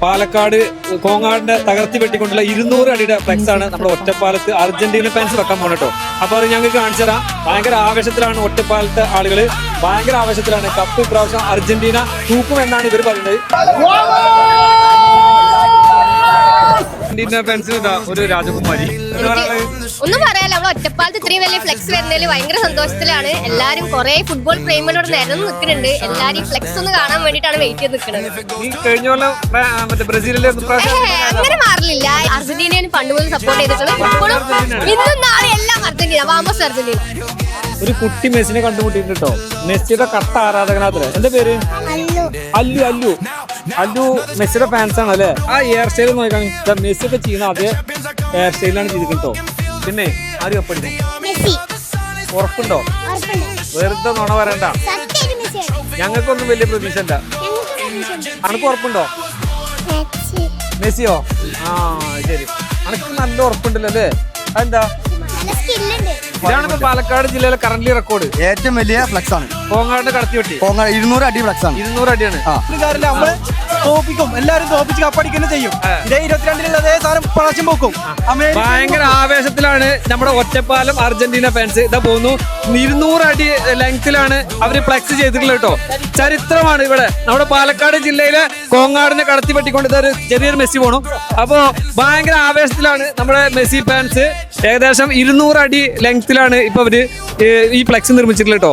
പാലക്കാട് കോങ്ങാടിന്റെ തകർത്തി വെട്ടിക്കൊണ്ടുള്ള 200 അടിയുടെ ഫ്ലെക്സ് ആണ് നമ്മുടെ ഒറ്റപ്പാലത്ത് അർജന്റീന ഫാൻസ് വെക്കാൻ പോകുന്നത് കേട്ടോ. അപ്പൊ അത് ഞങ്ങൾക്ക് കാണിച്ചു തരാം. ഭയങ്കര ആവേശത്തിലാണ് ഒറ്റപ്പാലത്തെ ആളുകള്, ഭയങ്കര ആവേശത്തിലാണ്. കപ്പ് ഇപ്രാവശ്യം അർജന്റീന തൂക്കും എന്നാണ് ഇവർ പറയുന്നത്. അർജന്റീന ഫാൻസിന് ഒരു രാജകുമാരി ഒന്നും പറയാല്ല. നമ്മൾ ഒറ്റപ്പാലത്ത് ഇത്രയും വലിയ ഫ്ലെക്സ് വരുന്നതിൽ ഭയങ്കര സന്തോഷത്തിലാണ്. എല്ലാരും കുറെ ഫുട്ബോൾ പ്രേമികളോട് നിരന്ന് നിൽക്കുന്നുണ്ട്. എല്ലാരും ഫ്ലെക്സ് ഒന്ന് കാണാൻ വേണ്ടിട്ടാണ് വെയിറ്റ് ചെയ്ത് നിൽക്കുന്നത്. കഴിഞ്ഞ ബ്രസീലിലെ അങ്ങനെ മാറില്ല. അർജന്റീനയെ പണ്ടുപോലും സപ്പോർട്ട് ചെയ്തിട്ടുള്ളത്. ഇപ്പോഴും ഇന്നും നാളെ എല്ലാം അർജന്റീന, വാമസ് അർജന്റീന. ഒരു കുട്ടി മെസ്സിനെ കണ്ടുമുട്ടിട്ടുണ്ട് കേട്ടോ. മെസ്സിയുടെ കട്ട ആരാധകനാത്ര. എന്താ പേര്? അല്ലു. അല്ലു അല്ലു മെസ്സിയുടെ ഫാൻസ് ആണ് അല്ലെ. ആ ഹെയർ സ്റ്റൈൽ നോക്കാൻ മെസ്സി ഒക്കെ ചെയ്യുന്ന അതേ ഹെയർ സ്റ്റൈലാണ് ചെയ്തിട്ടോ. പിന്നെ ആരും ഒപ്പടിക്കും ഉറപ്പുണ്ടോ? വെറുതെ നുണ പറയണ്ട. ഞങ്ങൾക്കൊന്നും വലിയ പ്രതീക്ഷ ഇല്ല. അനക്ക് ഉറപ്പുണ്ടോ? മെസ്സിയോ? ആ ശരി, അനക്ക് നല്ല ഉറപ്പുണ്ടല്ലോ അല്ലേ. അതെന്താ? ഇതാണ് പാലക്കാട് ജില്ലയിലെ കറന്റ് റെക്കോർഡ്. ഏറ്റവും വലിയ ഫ്ലക്സ് ആണ് കോങ്ങാടിന്റെ കടത്തി വെട്ടി. 200 അടി ഫ്ലക്സ് ആണ്. 200 അടിയാണ്. നമ്മള് തോപ്പിക്കും, എല്ലാരും തോപ്പിച്ച് കപ്പടിക്കുന്നത് ചെയ്യും. ഇതേ 22 അതേ സാധനം പ്രാവശ്യം പോക്കും. ഭയങ്കര ആവേശത്തിലാണ് നമ്മുടെ ഒറ്റപ്പാലം അർജന്റീന ഫാൻസ്. ഇതാ പോകുന്നു. 200 അടി ലെങ്തിലാണ് അവര് ഫ്ലെക്സ് ചെയ്തിട്ടുള്ളത് കേട്ടോ. ചരിത്രമാണ് ഇവിടെ. നമ്മുടെ പാലക്കാട് ജില്ലയിലെ കോങ്ങാടിനെ കടത്തി വെട്ടിക്കൊണ്ട് ഇതൊരു ചെറിയൊരു മെസ്സി പോണു. അപ്പോ ഭയങ്കര ആവേശത്തിലാണ് നമ്മുടെ മെസ്സി ഫാൻസ്. ഏകദേശം 200 അടി ലെങ്തിലാണ് ഇപ്പൊ അവര് ഈ ഫ്ലെക്സ് നിർമ്മിച്ചിട്ടുള്ളത് കേട്ടോ.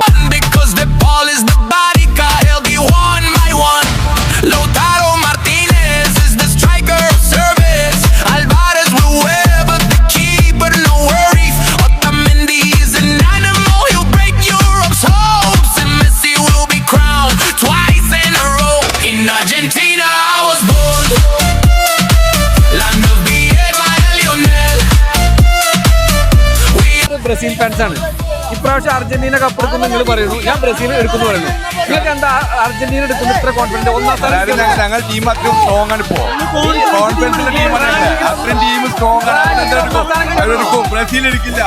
ബ്രസീൽ ഫാൻസ് ആണ്. ഇപ്രാവശ്യം അർജന്റീന കപ്പ് എടുക്കും നിങ്ങൾ പറയുന്നു, ഞാൻ ബ്രസീൽ എടുക്കുന്നു പറയുന്നു. നിങ്ങൾക്ക് എന്താ അർജന്റീന എടുക്കുന്ന ഇത്ര കോൺഫിഡന്റ്? ഒന്നാം ഞങ്ങൾ ടീം അത്രയും സ്ട്രോങ് ആണ്. ഇപ്പോ കോൺഫിഡൻസിന്റെ ടീമാണ്. അത്രയും ടീം സ്ട്രോങ് ആണ്. ബ്രസീൽ എടുക്കില്ല.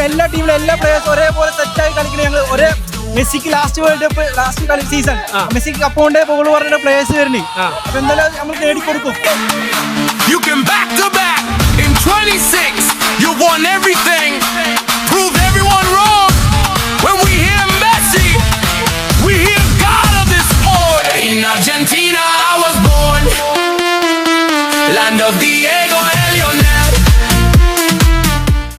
എല്ലാ ടീമിലും എല്ലാ പ്ലേയേഴ്സും ഒരേപോലെ സെറ്റായി കളിക്കുന്നത്. ഞങ്ങൾ ഒരേ മെസ്സിക്ക് ലാസ്റ്റ് വേൾഡ് കപ്പ് ലാസ്റ്റ് കളി സീസൺ മെസ്സിക്ക് കപ്പ് കൊണ്ടേ ബോൾ പറഞ്ഞ പ്ലേയേഴ്സ് വരുന്നേ. അപ്പൊ എന്തായാലും നമ്മൾ നേടിക്കൊടുക്കും. You can back to back in 26. You won everything.